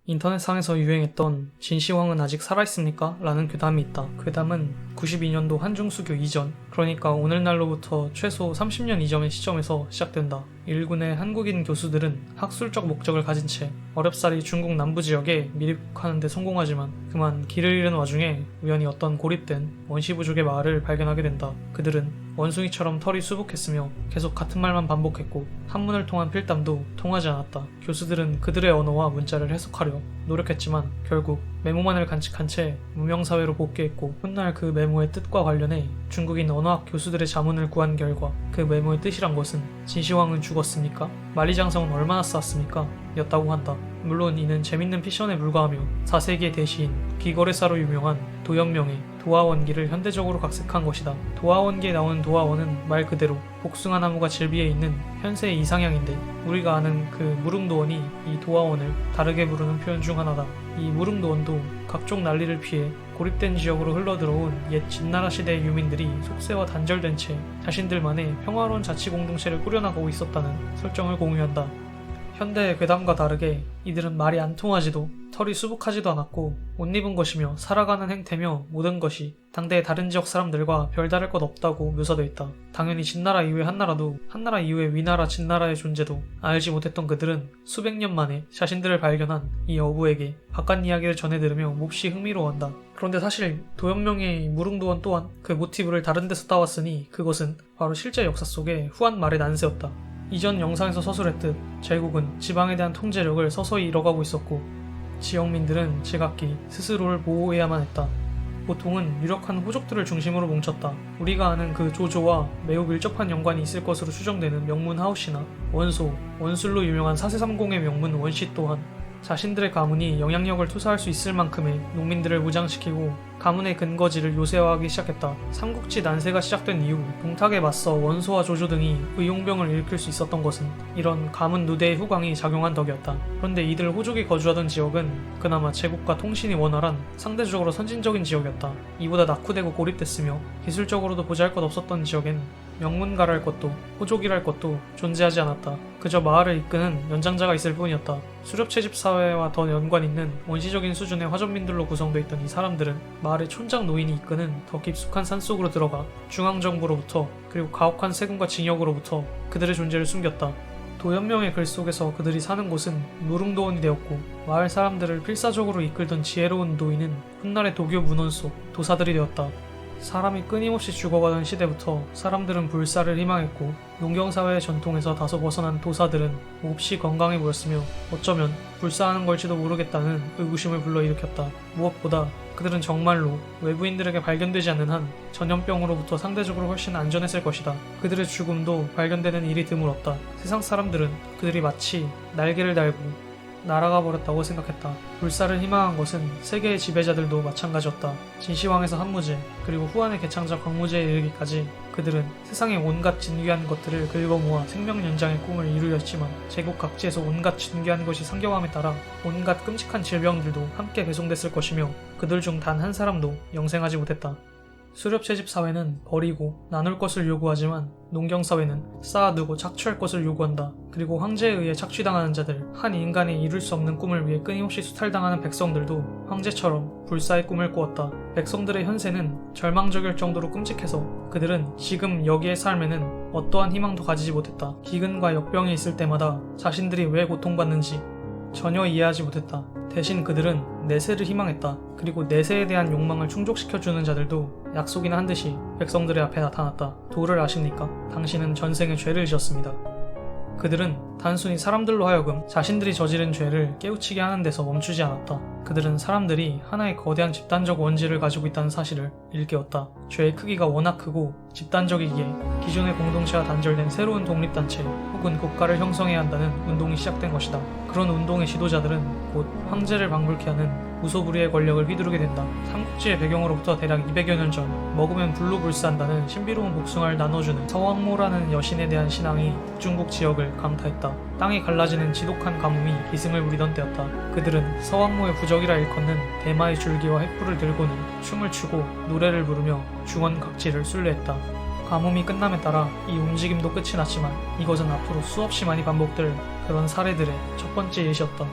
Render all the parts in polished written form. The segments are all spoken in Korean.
인터넷상에서 유행했던 진시황은 아직 살아있습니까? 라는 괴담이 있다. 괴담은 92년도 한중수교 이전, 그러니까 오늘날로부터 최소 30년 이전의 시점에서 시작된다. 일군의 한국인 교수들은 학술적 목적을 가진 채 어렵사리 중국 남부 지역에 밀입하는 데 성공하지만 그만 길을 잃은 와중에 우연히 어떤 고립된 원시부족의 마을을 발견하게 된다. 그들은 원숭이처럼 털이 수북했으며 계속 같은 말만 반복했고 한문을 통한 필담도 통하지 않았다. 교수들은 그들의 언어와 문자를 해석하려 노력했지만 결국 메모만을 간직한 채 무명사회로 복귀했고 훗날 그 메모의 뜻과 관련해 중국인 언어학 교수들의 자문을 구한 결과 그 메모의 뜻이란 것은 진시황은 죽었습니까? 만리장성은 얼마나 쌓았습니까? 였다고 한다. 물론 이는 재밌는 피션에 불과하며 4세기의 대시인 귀거래사로 유명한 도연명의 도화원기를 현대적으로 각색한 것이다. 도화원기에 나오는 도화원은 말 그대로 복숭아 나무가 질비해 있는 현세의 이상향인데 우리가 아는 그 무릉도원이 이 도화원을 다르게 부르는 표현 중 하나다. 이 무릉도원도 각종 난리를 피해 고립된 지역으로 흘러들어온 옛 진나라 시대의 유민들이 속세와 단절된 채 자신들만의 평화로운 자치공동체를 꾸려나가고 있었다는 설정을 공유한다. 현대의 괴담과 다르게 이들은 말이 안 통하지도 털이 수북하지도 않았고 옷 입은 것이며 살아가는 행태며 모든 것이 당대의 다른 지역 사람들과 별다를 것 없다고 묘사되어 있다. 당연히 진나라 이후의 한나라도 한나라 이후의 위나라 진나라의 존재도 알지 못했던 그들은 수백 년 만에 자신들을 발견한 이 어부에게 바깥 이야기를 전해 들으며 몹시 흥미로워한다. 그런데 사실 도연명의 무릉도원 또한 그 모티브를 다른 데서 따왔으니 그것은 바로 실제 역사 속의 후한 말의 난세였다. 이전 영상에서 서술했듯 제국은 지방에 대한 통제력을 서서히 잃어가고 있었고 지역민들은 제각기 스스로를 보호해야만 했다. 보통은 유력한 호족들을 중심으로 뭉쳤다. 우리가 아는 그 조조와 매우 밀접한 연관이 있을 것으로 추정되는 명문 하오씨나 원소, 원술로 유명한 사세삼공의 명문 원씨 또한 자신들의 가문이 영향력을 투사할 수 있을 만큼의 농민들을 무장시키고 가문의 근거지를 요새화하기 시작했다. 삼국지 난세가 시작된 이후 동탁에 맞서 원소와 조조 등이 의용병을 일으킬 수 있었던 것은 이런 가문 누대의 후광이 작용한 덕이었다. 그런데 이들 호족이 거주하던 지역은 그나마 제국과 통신이 원활한 상대적으로 선진적인 지역이었다. 이보다 낙후되고 고립됐으며 기술적으로도 보잘것없었던 지역엔 명문가랄 것도 호족이랄 것도 존재하지 않았다. 그저 마을을 이끄는 연장자가 있을 뿐이었다. 수렵채집 사회와 더 연관 있는 원시적인 수준의 화전민들로 구성되어 있던 이 사람들은 마을의 촌장 노인이 이끄는 더 깊숙한 산속으로 들어가 중앙정부로부터 그리고 가혹한 세금과 징역으로부터 그들의 존재를 숨겼다. 도연명의 글 속에서 그들이 사는 곳은 무릉도원이 되었고 마을 사람들을 필사적으로 이끌던 지혜로운 노인은 훗날의 도교 문원 속 도사들이 되었다. 사람이 끊임없이 죽어가던 시대부터 사람들은 불사를 희망했고 농경사회의 전통에서 다소 벗어난 도사들은 몹시 건강해 보였으며 어쩌면 불사하는 걸지도 모르겠다는 의구심을 불러일으켰다. 무엇보다 그들은 정말로 외부인들에게 발견되지 않는 한 전염병으로부터 상대적으로 훨씬 안전했을 것이다. 그들의 죽음도 발견되는 일이 드물었다. 세상 사람들은 그들이 마치 날개를 달고 날아가 버렸다고 생각했다. 불사를 희망한 것은 세계의 지배자들도 마찬가지였다. 진시황에서 한무제 그리고 후한의 개창자 광무제에 이르기까지 그들은 세상의 온갖 진귀한 것들을 긁어모아 생명 연장의 꿈을 이루려 했지만 제국 각지에서 온갖 진귀한 것이 상경함에 따라 온갖 끔찍한 질병들도 함께 배송됐을 것이며 그들 중 단 한 사람도 영생하지 못했다. 수렵채집 사회는 버리고 나눌 것을 요구하지만 농경사회는 쌓아두고 착취할 것을 요구한다. 그리고 황제에 의해 착취당하는 자들, 한 인간이 이룰 수 없는 꿈을 위해 끊임없이 수탈당하는 백성들도 황제처럼 불사의 꿈을 꾸었다. 백성들의 현세는 절망적일 정도로 끔찍해서 그들은 지금 여기의 삶에는 어떠한 희망도 가지지 못했다. 기근과 역병이 있을 때마다 자신들이 왜 고통받는지 전혀 이해하지 못했다. 대신 그들은 내세를 희망했다. 그리고 내세에 대한 욕망을 충족시켜주는 자들도 약속이나 한 듯이 백성들의 앞에 나타났다. 도를 아십니까? 당신은 전생에 죄를 지었습니다. 그들은 단순히 사람들로 하여금 자신들이 저지른 죄를 깨우치게 하는 데서 멈추지 않았다. 그들은 사람들이 하나의 거대한 집단적 원죄를 가지고 있다는 사실을 일깨웠다. 죄의 크기가 워낙 크고 집단적이기에 기존의 공동체와 단절된 새로운 독립단체 혹은 국가를 형성해야 한다는 운동이 시작된 것이다. 그런 운동의 지도자들은 곧 황제를 방불케 하는 무소불위의 권력을 휘두르게 된다. 삼국지의 배경으로부터 대략 200여 년 전 먹으면 불로 불사한다는 신비로운 복숭아를 나눠주는 서왕모라는 여신에 대한 신앙이 중국 지역을 강타했다. 땅이 갈라지는 지독한 가뭄이 기승을 부리던 때였다. 그들은 서왕모의 부적이라 일컫는 대마의 줄기와 횃불을 들고는 춤을 추고 노래를 부르며 중원 각지를 순례했다. 가뭄이 끝남에 따라 이 움직임도 끝이 났지만 이것은 앞으로 수없이 많이 반복될 그런 사례들의 첫 번째 예시였다.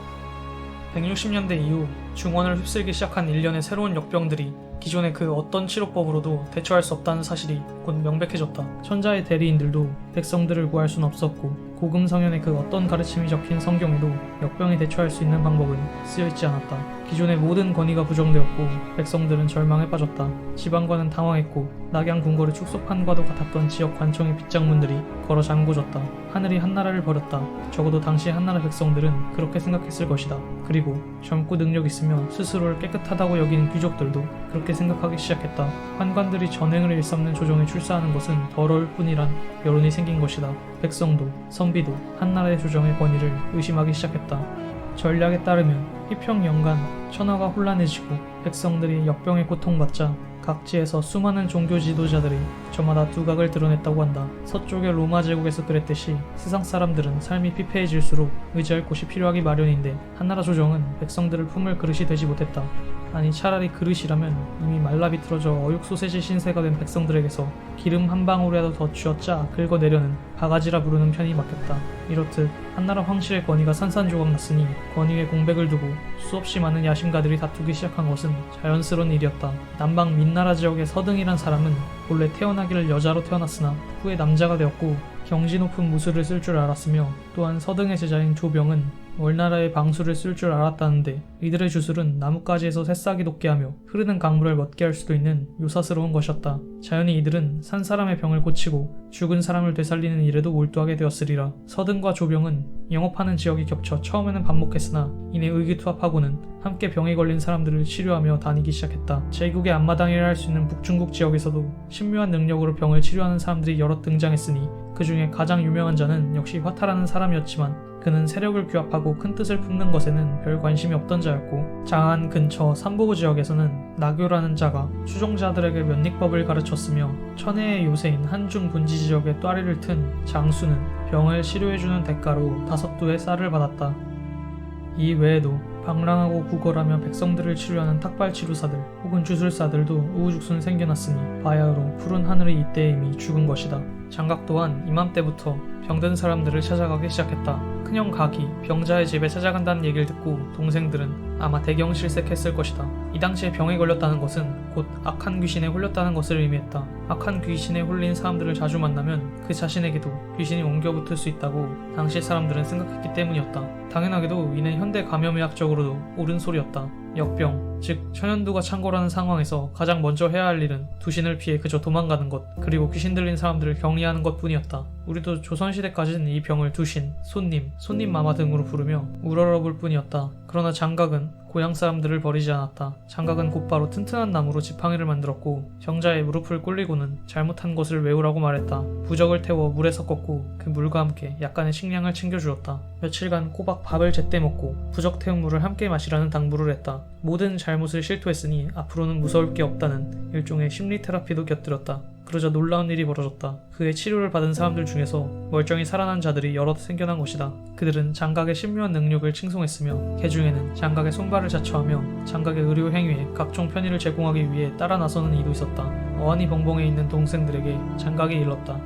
160년대 이후 중원을 휩쓸기 시작한 일련의 새로운 역병들이 기존의 그 어떤 치료법으로도 대처할 수 없다는 사실이 곧 명백해졌다. 천자의 대리인들도 백성들을 구할 수는 없었고 고금 성현의 그 어떤 가르침이 적힌 성경에도 역병에 대처할 수 있는 방법은 쓰여있지 않았다. 기존의 모든 권위가 부정되었고 백성들은 절망에 빠졌다. 지방관은 당황했고 낙양 궁궐의 축소판과도 같았던 지역 관청의 빗장문들이 걸어 잠궈졌다. 하늘이 한나라를 버렸다. 적어도 당시 한나라 백성들은 그렇게 생각했을 것이다. 그리고 젊고 능력 있으며 스스로를 깨끗하다고 여기는 귀족들도 그렇게 생각하기 시작했다. 환관들이 전횡을 일삼는 조정에 출사하는 것은 더러울 뿐이란 여론이 생긴 것이다. 백성도 선비도 한나라의 조정의 권위를 의심하기 시작했다. 전략에 따르면 희평연간 천하가 혼란해지고 백성들이 역병에 고통받자 각지에서 수많은 종교 지도자들이 저마다 두각을 드러냈다고 한다. 서쪽의 로마 제국에서 그랬듯이 세상 사람들은 삶이 피폐해질수록 의지할 곳이 필요하기 마련인데 한나라 조정은 백성들을 품을 그릇이 되지 못했다. 아니 차라리 그릇이라면 이미 말라 비틀어져 어육 소세지 신세가 된 백성들에게서 기름 한 방울이라도 더 쥐어짜 긁어내려는 바가지라 부르는 편이 맞겠다. 이렇듯 한나라 황실의 권위가 산산조각 났으니 권위에 공백을 두고 수없이 많은 야심가들이 다투기 시작한 것은 자연스러운 일이었다. 남방 민나라 지역의 서등이란 사람은 본래 태어나기를 여자로 태어났으나 후에 남자가 되었고 경지 높은 무술을 쓸 줄 알았으며 또한 서등의 제자인 조병은 월나라의 방수를 쓸 줄 알았다는데 이들의 주술은 나뭇가지에서 새싹이 돋게 하며 흐르는 강물을 멎게 할 수도 있는 요사스러운 것이었다. 자연히 이들은 산 사람의 병을 고치고 죽은 사람을 되살리는 일에도 몰두하게 되었으리라. 서등과 조병은 영업하는 지역이 겹쳐 처음에는 반목했으나 이내 의기투합하고는 함께 병에 걸린 사람들을 치료하며 다니기 시작했다. 제국의 앞마당이라 할 수 있는 북중국 지역에서도 신묘한 능력으로 병을 치료하는 사람들이 여럿 등장했으니 그 중에 가장 유명한 자는 역시 화타라는 사람이었지만 그는 세력을 규합하고 큰 뜻을 품는 것에는 별 관심이 없던 자였고 장안 근처 삼보고 지역에서는 나교라는 자가 추종자들에게 면닉법을 가르쳤으며 천혜의 요새인 한중 분지 지역의 또아리를 튼 장수는 병을 치료해주는 대가로 5두의 쌀을 받았다. 이 외에도 방랑하고 구걸하며 백성들을 치료하는 탁발치료사들 혹은 주술사들도 우후죽순 생겨났으니 바야흐로 푸른 하늘이 이때 이미 죽은 것이다. 장각 또한 이맘때부터 병든 사람들을 찾아가기 시작했다. 큰형 각이 병자의 집에 찾아간다는 얘기를 듣고 동생들은 아마 대경실색했을 것이다. 이 당시에 병에 걸렸다는 것은 곧 악한 귀신에 홀렸다는 것을 의미했다. 악한 귀신에 홀린 사람들을 자주 만나면 그 자신에게도 귀신이 옮겨붙을 수 있다고 당시 사람들은 생각했기 때문이었다. 당연하게도 이는 현대 감염의학적으로도 옳은 소리였다. 역병, 즉 천연두가 창궐하는 상황에서 가장 먼저 해야 할 일은 두신을 피해 그저 도망가는 것, 그리고 귀신 들린 사람들을 격리하는 것뿐이었다. 우리도 조선시대까지는 이 병을 두신, 손님 마마 등으로 부르며 우러러볼 뿐이었다. 그러나 장각은 고향 사람들을 버리지 않았다. 장각은 곧바로 튼튼한 나무로 지팡이를 만들었고 병자의 무릎을 꿇리고는 잘못한 것을 외우라고 말했다. 부적을 태워 물에 섞었고 그 물과 함께 약간의 식량을 챙겨주었다. 며칠간 꼬박 밥을 제때 먹고 부적 태운 물을 함께 마시라는 당부를 했다. 모든 잘못을 실토했으니 앞으로는 무서울 게 없다는 일종의 심리 테라피도 곁들였다. 그러자 놀라운 일이 벌어졌다. 그의 치료를 받은 사람들 중에서 멀쩡히 살아난 자들이 여럿 생겨난 것이다. 그들은 장각의 신묘한 능력을 칭송했으며 그 중에는 장각의 손발을 자처하며 장각의 의료 행위에 각종 편의를 제공하기 위해 따라 나서는 이도 있었다. 어안이 벙벙해 있는 동생들에게 장각이 일렀다.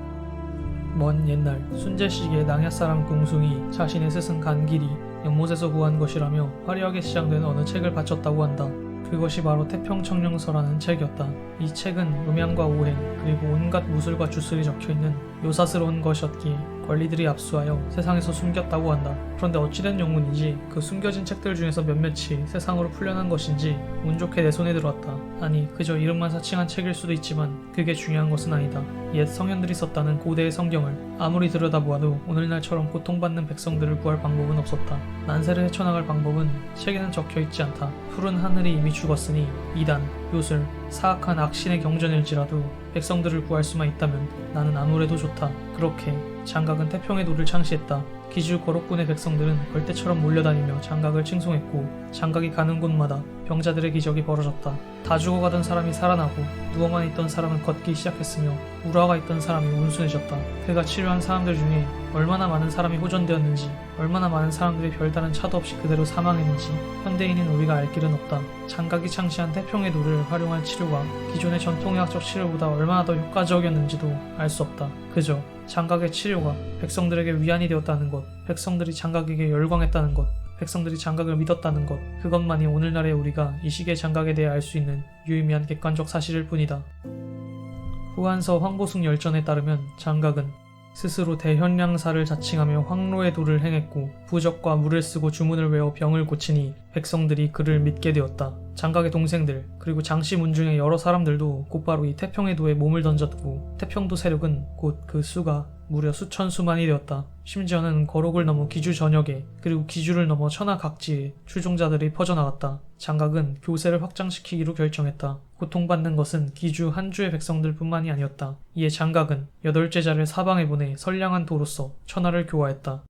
먼 옛날 순제시기의 낭야사람 공숭이 자신의 스승 간길이 연못에서 구한 것이라며 화려하게 시장된 어느 책을 바쳤다고 한다. 그것이 바로 태평청령서라는 책이었다. 이 책은 음양과 오행 그리고 온갖 무술과 주술이 적혀있는 요사스러운 것이었기에 관리들이 압수하여 세상에서 숨겼다고 한다. 그런데 어찌된 영문인지 그 숨겨진 책들 중에서 몇몇이 세상으로 풀려난 것인지 운 좋게 내 손에 들어왔다. 아니 그저 이름만 사칭한 책일 수도 있지만 그게 중요한 것은 아니다. 옛 성현들이 썼다는 고대의 성경을 아무리 들여다보아도 오늘날처럼 고통받는 백성들을 구할 방법은 없었다. 난세를 헤쳐나갈 방법은 책에는 적혀있지 않다. 푸른 하늘이 이미 죽었으니 이단, 요술, 사악한 악신의 경전일지라도 백성들을 구할 수만 있다면 나는 아무래도 좋다. 그렇게 장각은 태평의 도를 창시했다. 기주 거록군의 백성들은 벌떼처럼 몰려다니며 장각을 칭송했고 장각이 가는 곳마다 병자들의 기적이 벌어졌다. 다 죽어가던 사람이 살아나고 누워만 있던 사람은 걷기 시작했으며 우라가 있던 사람이 온순해졌다. 그가 치료한 사람들 중에 얼마나 많은 사람이 호전되었는지 얼마나 많은 사람들이 별다른 차도 없이 그대로 사망했는지 현대인인 우리가 알 길은 없다. 장각이 창시한 태평의 도를 활용한 치료가 기존의 전통의학적 치료보다 얼마나 더 효과적이었는지도 알 수 없다. 그저 장각의 치료가 백성들에게 위안이 되었다는 것, 백성들이 장각에게 열광했다는 것, 백성들이 장각을 믿었다는 것, 그것만이 오늘날의 우리가 이 시기의 장각에 대해 알 수 있는 유의미한 객관적 사실일 뿐이다. 후한서 황보숭 열전에 따르면 장각은 스스로 대현량사를 자칭하며 황로의 도를 행했고 부적과 물을 쓰고 주문을 외워 병을 고치니 백성들이 그를 믿게 되었다. 장각의 동생들 그리고 장씨 문중의 여러 사람들도 곧바로 이 태평의 도에 몸을 던졌고 태평도 세력은 곧 그 수가 무려 수천 수만이 되었다. 심지어는 거록을 넘어 기주 전역에 그리고 기주를 넘어 천하 각지에 추종자들이 퍼져나갔다. 장각은 교세를 확장시키기로 결정했다. 고통받는 것은 기주 한 주의 백성들 뿐만이 아니었다. 이에 장각은 8제자를 사방에 보내 선량한 도로서 천하를 교화했다.